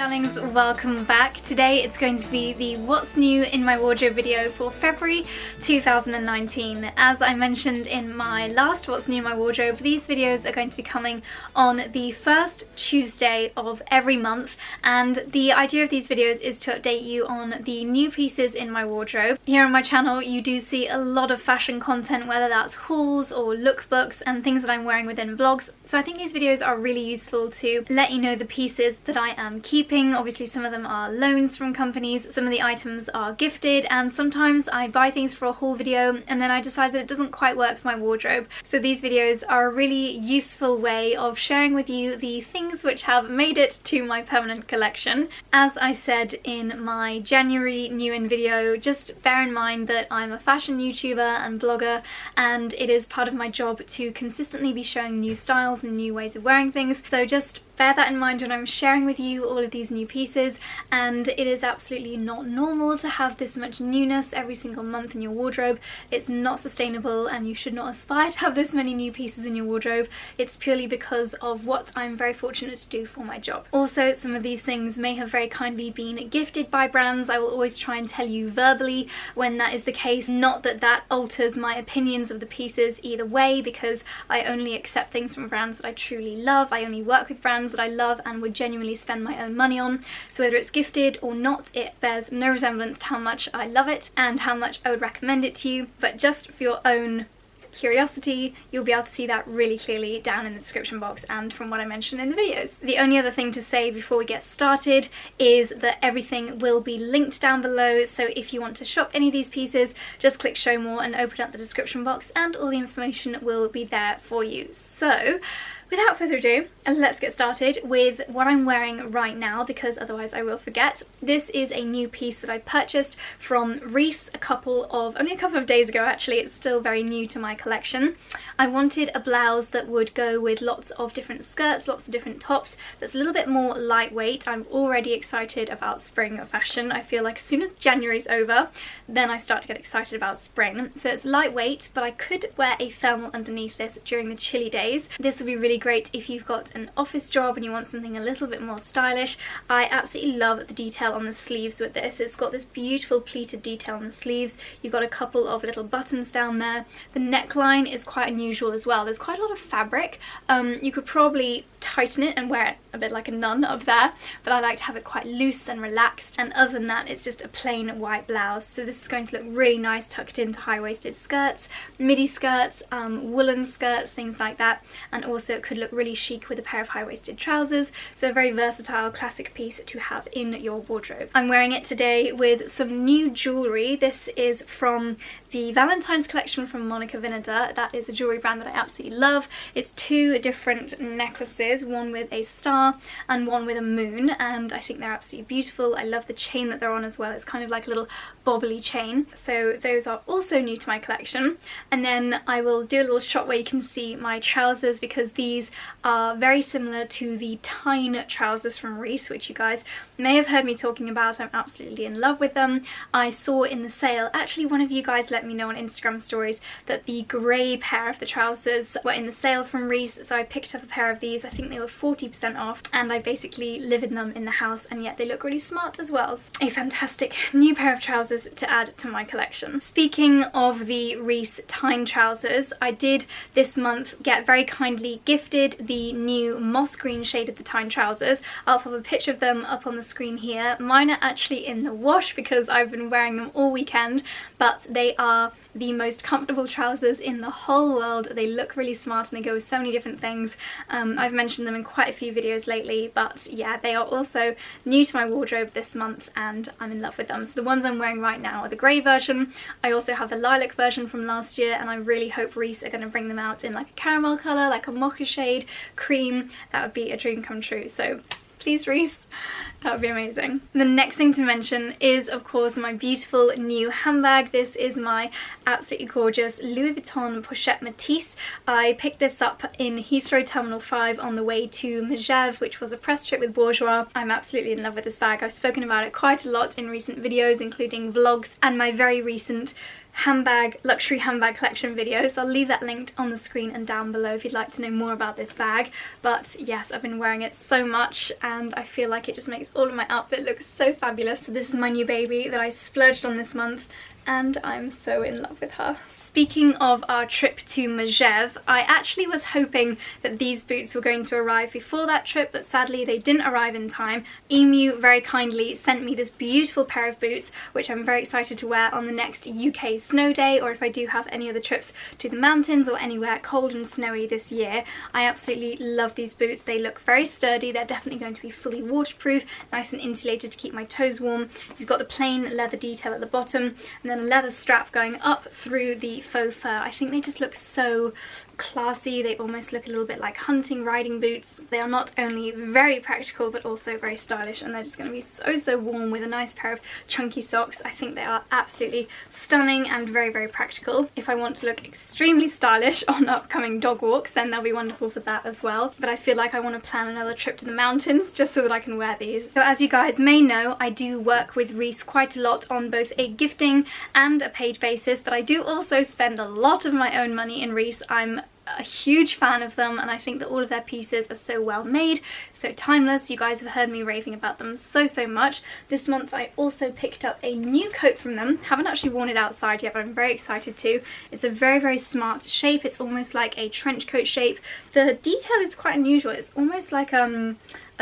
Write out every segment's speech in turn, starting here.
darlings, welcome back. Today it's going to be the what's new in my wardrobe video for February 2019. As I mentioned in my last what's new in my wardrobe, these videos are going to be coming on the first Tuesday of every month, and the idea of these videos is to update you on the new pieces in my wardrobe. Here on my channel you do see a lot of fashion content, whether that's hauls or lookbooks and things that I'm wearing within vlogs, so I think these videos are really useful to let you know the pieces that I am keeping. Obviously some of them are loans from companies, some of the items are gifted, and sometimes I buy things for a haul video and then I decide that it doesn't quite work for my wardrobe. So these videos are a really useful way of sharing with you the things which have made it to my permanent collection. As I said in my January new in video, just bear in mind that I'm a fashion YouTuber and blogger, and it is part of my job to consistently be showing new styles and new ways of wearing things. So just bear that in mind when I'm sharing with you all of these new pieces, and it is absolutely not normal to have this much newness every single month in your wardrobe. It's not sustainable and you should not aspire to have this many new pieces in your wardrobe. It's purely because of what I'm very fortunate to do for my job. Also, some of these things may have very kindly been gifted by brands. I will always try and tell you verbally when that is the case, not that that alters my opinions of the pieces either way, because I only accept things from brands that I truly love. I only work with brands that I love and would genuinely spend my own money on. So whether it's gifted or not, it bears no resemblance to how much I love it and how much I would recommend it to you. But just for your own curiosity, you'll be able to see that really clearly down in the description box and from what I mentioned in the videos. The only other thing to say before we get started is that everything will be linked down below, so if you want to shop any of these pieces, just click show more and open up the description box and all the information will be there for you. So without further ado, let's get started with what I'm wearing right now, because otherwise I will forget. This is a new piece that I purchased from Reese only a couple of days ago actually. It's still very new to my collection. I wanted a blouse that would go with lots of different skirts, lots of different tops, that's a little bit more lightweight. I'm already excited about spring fashion. I feel like as soon as January's over, then I start to get excited about spring. So it's lightweight, but I could wear a thermal underneath this during the chilly days. This would be really great if you've got an office job and you want something a little bit more stylish. I absolutely love the detail on the sleeves with this. It's got this beautiful pleated detail on the sleeves. You've got a couple of little buttons down there. The neckline is quite unusual as well. There's quite a lot of fabric. You could probably tighten it and wear it a bit like a nun up there, but I like to have it quite loose and relaxed, and other than that it's just a plain white blouse. So this is going to look really nice tucked into high-waisted skirts, midi skirts, woolen skirts, things like that, and also it could look really chic with a pair of high-waisted trousers. So a very versatile classic piece to have in your wardrobe. I'm wearing it today with some new jewellery. This is from the Valentine's collection from Monica Vinader. That is a jewellery brand that I absolutely love. It's two different necklaces, one with a star and one with a moon, and I think they're absolutely beautiful. I love the chain that they're on as well. It's kind of like a little bobbly chain. So those are also new to my collection. And then I will do a little shot where you can see my trousers, because these are very similar to the Tyne trousers from Reese, which you guys may have heard me talking about. I'm absolutely in love with them. I saw in the sale, actually one of you guys let me know on Instagram stories that the grey pair of the trousers were in the sale from Reese, so I picked up a pair of these. I think they were 40% off, and I basically live in them in the house, and yet they look really smart as well. A fantastic new pair of trousers to add to my collection. Speaking of the Reese Tyne trousers, I did this month get very kindly gifted the new moss green shade of the Tyne trousers. I'll pop a picture of them up on the screen here. Mine are actually in the wash because I've been wearing them all weekend, but they are the most comfortable trousers in the whole world. They look really smart and they go with so many different things. I've mentioned them in quite a few videos lately, but yeah, they are also new to my wardrobe this month and I'm in love with them. So the ones I'm wearing right now are the grey version. I also have the lilac version from last year, and I really hope Reese are going to bring them out in like a caramel colour, like a mocha shade, cream. That would be a dream come true. So please, Reese, that would be amazing. The next thing to mention is, of course, my beautiful new handbag. This is my absolutely gorgeous Louis Vuitton Pochette Matisse. I picked this up in Heathrow Terminal 5 on the way to Megève, which was a press trip with Bourjois. I'm absolutely in love with this bag. I've spoken about it quite a lot in recent videos, including vlogs and my very recent luxury handbag collection video, so I'll leave that linked on the screen and down below if you'd like to know more about this bag. But yes, I've been wearing it so much and I feel like it just makes all of my outfit look so fabulous. So this is my new baby that I splurged on this month and I'm so in love with her. Speaking of our trip to Megève, I actually was hoping that these boots were going to arrive before that trip, but sadly they didn't arrive in time. Emu very kindly sent me this beautiful pair of boots, which I'm very excited to wear on the next UK snow day, or if I do have any other trips to the mountains or anywhere cold and snowy this year. I absolutely love these boots. They look very sturdy. They're definitely going to be fully waterproof, nice and insulated to keep my toes warm. You've got the plain leather detail at the bottom and then a leather strap going up through the faux fur. I think they just look so classy. They almost look a little bit like hunting riding boots. They are not only very practical but also very stylish, and they're just going to be so warm with a nice pair of chunky socks. I think they are absolutely stunning and very practical. If I want to look extremely stylish on upcoming dog walks, then they'll be wonderful for that as well. But I feel like I want to plan another trip to the mountains just so that I can wear these. So as you guys may know, I do work with Reese quite a lot on both a gifting and a paid basis, but I do also spend a lot of my own money in Reese. I'm a huge fan of them and I think that all of their pieces are so well made, so timeless. You guys have heard me raving about them so much. This month I also picked up a new coat from them. Haven't actually worn it outside yet, but I'm very excited to. It's a very smart shape. It's almost like a trench coat shape. The detail is quite unusual. It's almost like a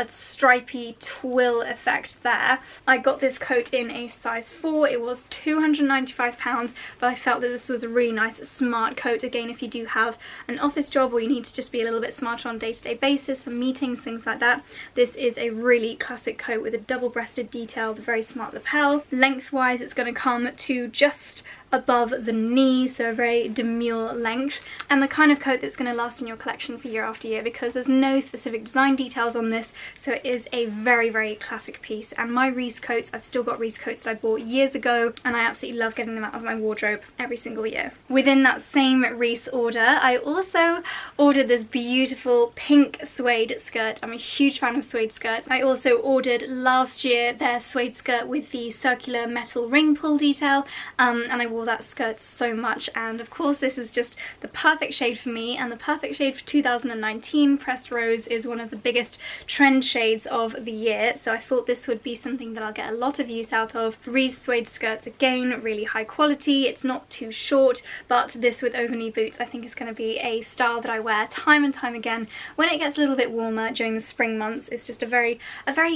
stripy twill effect there. I got this coat in a size 4. It was £295, but I felt that this was a really nice smart coat. Again, if you do have an office job or you need to just be a little bit smarter on day-to-day basis for meetings, things like that, this is a really classic coat with a double-breasted detail, the very smart lapel. Lengthwise, it's going to come to just above the knee, so a very demure length, and the kind of coat that's going to last in your collection for year after year, because there's no specific design details on this, so it is a very classic piece. And my Reese coats, I've still got Reese coats that I bought years ago and I absolutely love getting them out of my wardrobe every single year. Within that same Reese order, I also ordered this beautiful pink suede skirt. I'm a huge fan of suede skirts. I also ordered last year their suede skirt with the circular metal ring pull detail, and I wore that skirt so much, and of course this is just the perfect shade for me and the perfect shade for 2019. Pressed Rose is one of the biggest trend shades of the year, so I thought this would be something that I'll get a lot of use out of. Reese suede skirts, again, really high quality. It's not too short, but this with over-knee boots I think is going to be a style that I wear time and time again when it gets a little bit warmer during the spring months. It's just a very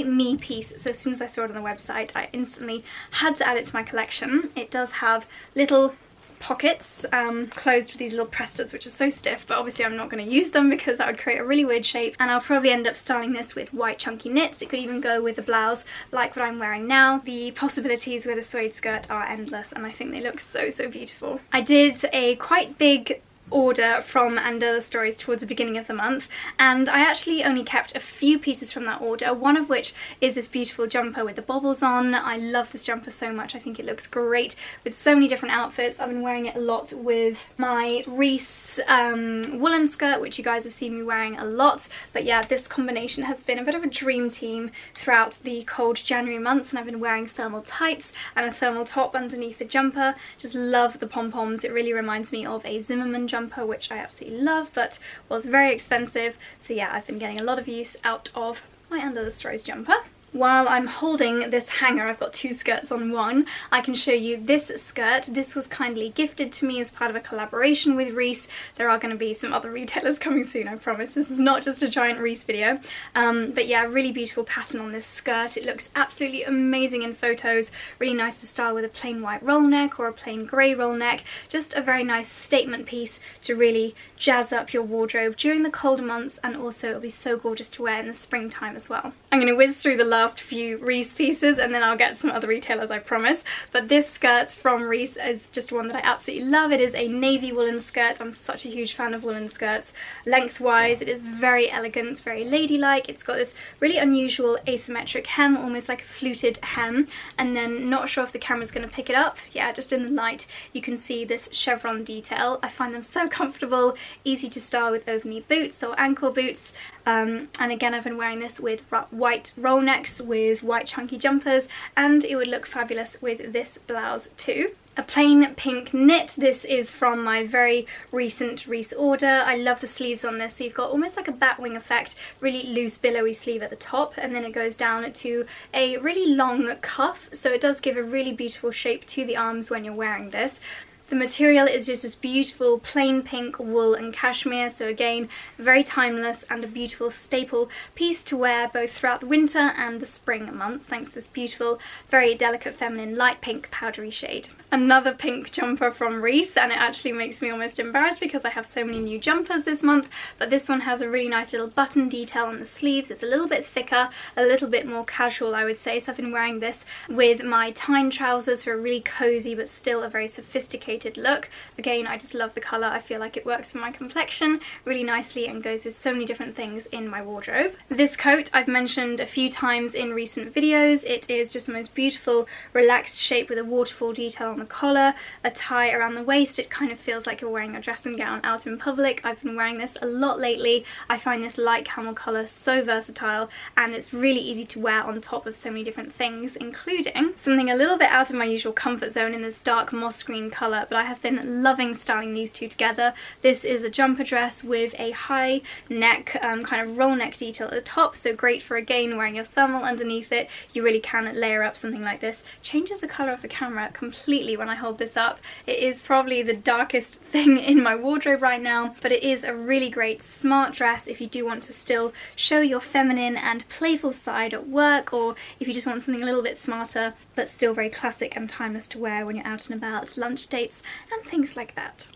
me piece, so as soon as I saw it on the website I instantly had to add it to my collection. It does have little pockets closed with these little press studs, which is so stiff, but obviously I'm not going to use them because that would create a really weird shape, and I'll probably end up styling this with white chunky knits. It could even go with a blouse like what I'm wearing now. The possibilities with a suede skirt are endless and I think they look so beautiful. I did a quite big order from Under Stories towards the beginning of the month, and I actually only kept a few pieces from that order, one of which is this beautiful jumper with the bobbles on. I love this jumper so much. I think it looks great with so many different outfits. I've been wearing it a lot with my Reese woolen skirt, which you guys have seen me wearing a lot, but yeah, this combination has been a bit of a dream team throughout the cold January months, and I've been wearing thermal tights and a thermal top underneath the jumper. Just love the pom-poms. It really reminds me of a Zimmermann jumper, which I absolutely love, but was very expensive. So yeah, I've been getting a lot of use out of my Under the Stories jumper. While I'm holding this hanger, I've got two skirts on one, I can show you this skirt. This was kindly gifted to me as part of a collaboration with Reese. There are going to be some other retailers coming soon, I promise. This is not just a giant Reese video. But yeah, really beautiful pattern on this skirt. It looks absolutely amazing in photos. Really nice to style with a plain white roll neck or a plain grey roll neck. Just a very nice statement piece to really jazz up your wardrobe during the colder months, and also it'll be so gorgeous to wear in the springtime as well. I'm going to whiz through the last few Reese pieces and then I'll get some other retailers, I promise. But this skirt from Reese is just one that I absolutely love. It is a navy woolen skirt. I'm such a huge fan of woolen skirts. Lengthwise, it is very elegant, very ladylike. It's got this really unusual asymmetric hem, almost like a fluted hem, and then not sure if the camera's going to pick it up. Yeah, just in the light you can see this chevron detail. I find them so comfortable, easy to style with over-knee boots or ankle boots. and again I've been wearing this with white roll necks with white chunky jumpers, and it would look fabulous with this blouse too. A plain pink knit. This is from my very recent Reese order. I love the sleeves on this. So you've got almost like a batwing effect, really loose billowy sleeve at the top, and then it goes down to a really long cuff. So it does give a really beautiful shape to the arms when you're wearing this. The material is just this beautiful plain pink wool and cashmere, so again very timeless and a beautiful staple piece to wear both throughout the winter and the spring months, thanks to this beautiful very delicate feminine light pink powdery shade. Another pink jumper from Reese, and it actually makes me almost embarrassed because I have so many new jumpers this month, but this one has a really nice little button detail on the sleeves. It's a little bit thicker, a little bit more casual I would say, so I've been wearing this with my Tyne trousers for a really cozy but still a very sophisticated look. Again, I just love the colour. I feel like it works for my complexion really nicely and goes with so many different things in my wardrobe. This coat I've mentioned a few times in recent videos. It is just the most beautiful relaxed shape with a waterfall detail on the collar, a tie around the waist. It kind of feels like you're wearing a dressing gown out in public. I've been wearing this a lot lately. I find this light camel colour so versatile, and it's really easy to wear on top of so many different things, including something a little bit out of my usual comfort zone in this dark moss green colour, but I have been loving styling these two together. This is a jumper dress with a high neck, kind of roll neck detail at the top, so great for again wearing your thermal underneath it. You really can layer up something like this. Changes the colour of the camera completely when I hold this up. It is probably the darkest thing in my wardrobe right now, but it is a really great smart dress if you do want to still show your feminine and playful side at work, or if you just want something a little bit smarter but still very classic and timeless to wear when you're out and about, lunch dates and things like that.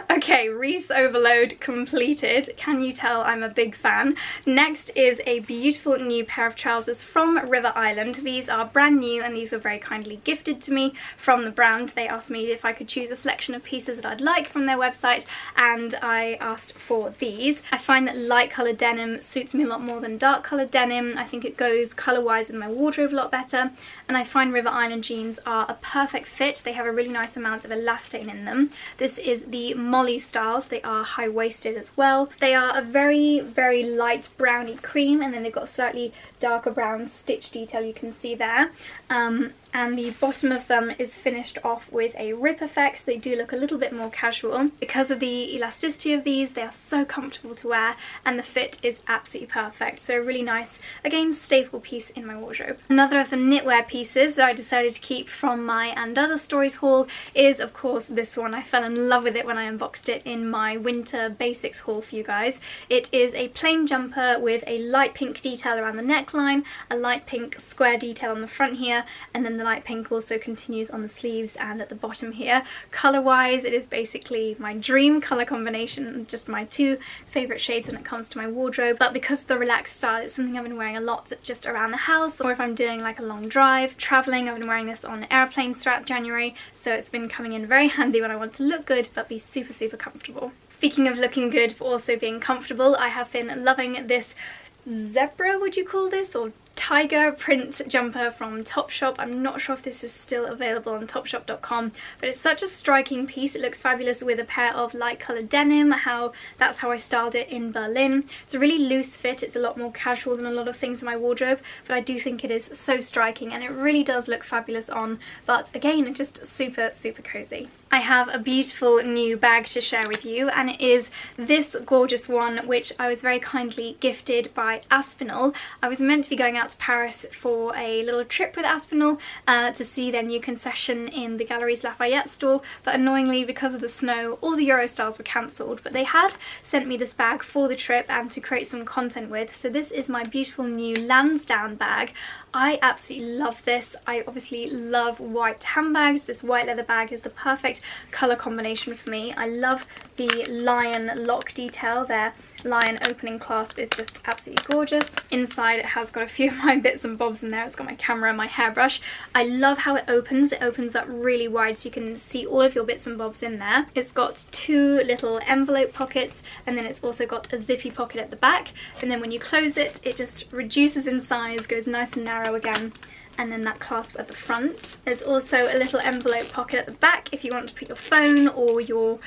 Okay, Reese overload completed. Can you tell I'm a big fan? Next is a beautiful new pair of trousers from River Island. These are brand new and these were very kindly gifted to me from the brand. They asked me if I could choose a selection of pieces that I'd like from their website, and I asked for these. I find that light coloured denim suits me a lot more than dark coloured denim. I think it goes colour-wise in my wardrobe a lot better, and I find River Island jeans are a perfect fit. They have a really nice amount of elastane in them. This is the Molly styles. They are high-waisted as well. They are a very, very light browny cream, and then they've got a slightly darker brown stitch detail you can see there. And the bottom of them is finished off with a rip effect, so they do look a little bit more casual. Because of the elasticity of these, they are so comfortable to wear and the fit is absolutely perfect. So a really nice, again, staple piece in my wardrobe. Another of the knitwear pieces that I decided to keep from my And Other Stories haul is, of course, this one. I fell in love with it when I unboxed it in my winter basics haul for you guys. It is a plain jumper with a light pink detail around the neckline, a light pink square detail on the front here, and then the light pink also continues on the sleeves and at the bottom here. Colour wise, it is basically my dream colour combination, just my two favourite shades when it comes to my wardrobe, but because of the relaxed style, it's something I've been wearing a lot just around the house, or if I'm doing like a long drive, travelling. I've been wearing this on airplanes throughout January, so it's been coming in very handy when I want to look good but be super, super comfortable. Speaking of looking good but also being comfortable, I have been loving this zebra, would you call this, or tiger print jumper from Topshop. I'm not sure if this is still available on topshop.com, but it's such a striking piece. It looks fabulous with a pair of light coloured denim. That's how I styled it in Berlin. It's a really loose fit. It's a lot more casual than a lot of things in my wardrobe, but I do think it is so striking and it really does look fabulous on, but again, just super, super cozy. I have a beautiful new bag to share with you, and it is this gorgeous one which I was very kindly gifted by Aspinal. I was meant to be going out to Paris for a little trip with Aspinal to see their new concession in the Galeries Lafayette store, but annoyingly because of the snow all the Eurostyles were cancelled, but they had sent me this bag for the trip and to create some content with. So this is my beautiful new Lansdowne bag. I absolutely love this. I obviously love white handbags. This white leather bag is the perfect colour combination for me. I love the lion lock detail. Their lion opening clasp is just absolutely gorgeous. Inside it has got a few of my bits and bobs in there. It's got my camera and my hairbrush. I love how it opens. It opens up really wide so you can see all of your bits and bobs in there. It's got two little envelope pockets, and then it's also got a zippy pocket at the back, and then when you close it, it just reduces in size, goes nice and narrow again, and then that clasp at the front. There's also a little envelope pocket at the back if you want to put your phone or your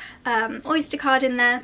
Oyster card in there.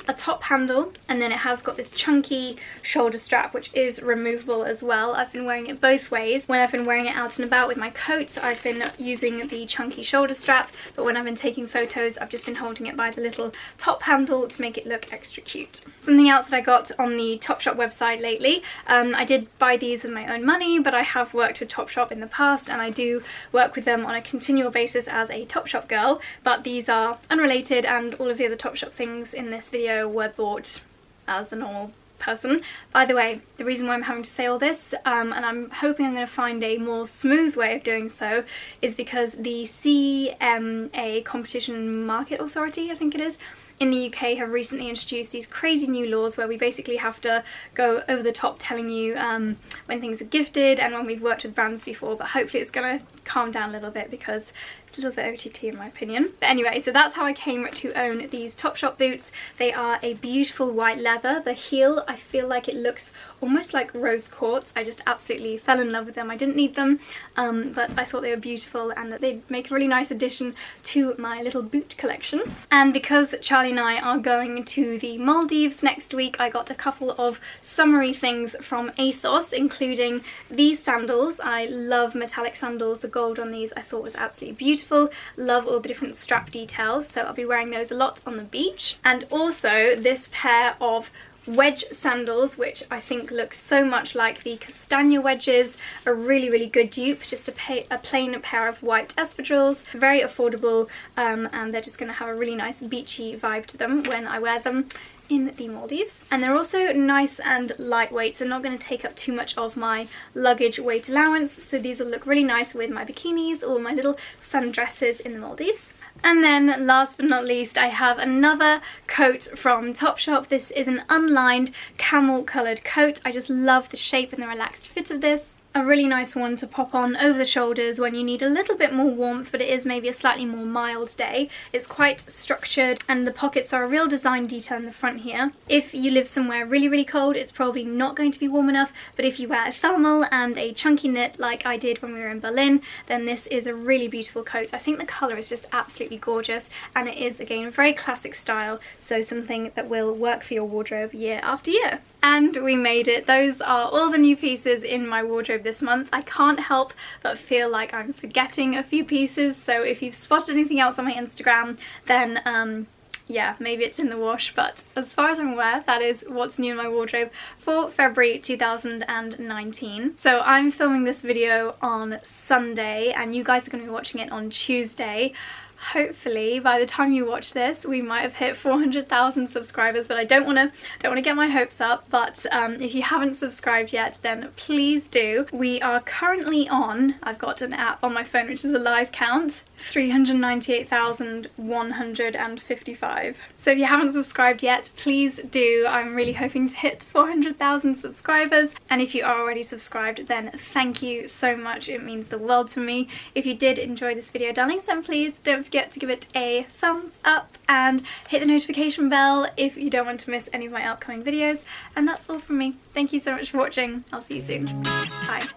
a top handle, and then it has got this chunky shoulder strap which is removable as well. I've been wearing it both ways. When I've been wearing it out and about with my coats, I've been using the chunky shoulder strap, but when I've been taking photos, I've just been holding it by the little top handle to make it look extra cute. Something else that I got on the Topshop website lately, I did buy these with my own money, but I have worked with Topshop in the past and I do work with them on a continual basis as a Topshop girl, but these are unrelated and all of the other Topshop things in this video were bought as a normal person. By the way, the reason why I'm having to say all this, and I'm hoping I'm going to find a more smooth way of doing so, is because the CMA, Competition Market Authority, I think it is, in the UK have recently introduced these crazy new laws where we basically have to go over the top telling you when things are gifted and when we've worked with brands before, but hopefully it's going to calm down a little bit because it's a little bit OTT in my opinion. But anyway, so that's how I came to own these Topshop boots. They are a beautiful white leather. The heel, I feel like it looks almost like rose quartz. I just absolutely fell in love with them. I didn't need them, but I thought they were beautiful and that they'd make a really nice addition to my little boot collection. And because Charlie and I are going to the Maldives next week, I got a couple of summery things from ASOS, including these sandals. I love metallic sandals. The gold on these I thought was absolutely beautiful. Love all the different strap details, so I'll be wearing those a lot on the beach. And also this pair of wedge sandals, which I think looks so much like the Castagna wedges. A really good dupe, just a plain pair of white espadrilles, very affordable, and they're just going to have a really nice beachy vibe to them when I wear them in the Maldives. And they're also nice and lightweight, so not going to take up too much of my luggage weight allowance, so these will look really nice with my bikinis or my little sundresses in the Maldives. And then last but not least, I have another coat from Topshop. This is an unlined camel coloured coat. I just love the shape and the relaxed fit of this. A really nice one to pop on over the shoulders when you need a little bit more warmth, but it is maybe a slightly more mild day. It's quite structured and the pockets are a real design detail in the front here. If you live somewhere really cold, it's probably not going to be warm enough, but if you wear a thermal and a chunky knit like I did when we were in Berlin, then this is a really beautiful coat. I think the colour is just absolutely gorgeous, and it is, again, very classic style, so something that will work for your wardrobe year after year. And we made it. Those are all the new pieces in my wardrobe this month. I can't help but feel like I'm forgetting a few pieces, so if you've spotted anything else on my Instagram, then yeah, maybe it's in the wash, but as far as I'm aware, that is what's new in my wardrobe for February 2019. So I'm filming this video on Sunday and you guys are going to be watching it on Tuesday. Hopefully by the time you watch this we might have hit 400,000 subscribers, but I don't want to get my hopes up. But if you haven't subscribed yet, then please do. We are currently on, I've got an app on my phone which is a live count, 398,155. So if you haven't subscribed yet, please do. I'm really hoping to hit 400,000 subscribers, and if you are already subscribed, then thank you so much. It means the world to me. If you did enjoy this video, darlings, then please don't forget to give it a thumbs up and hit the notification bell if you don't want to miss any of my upcoming videos. And that's all from me. Thank you so much for watching. I'll see you soon. Bye.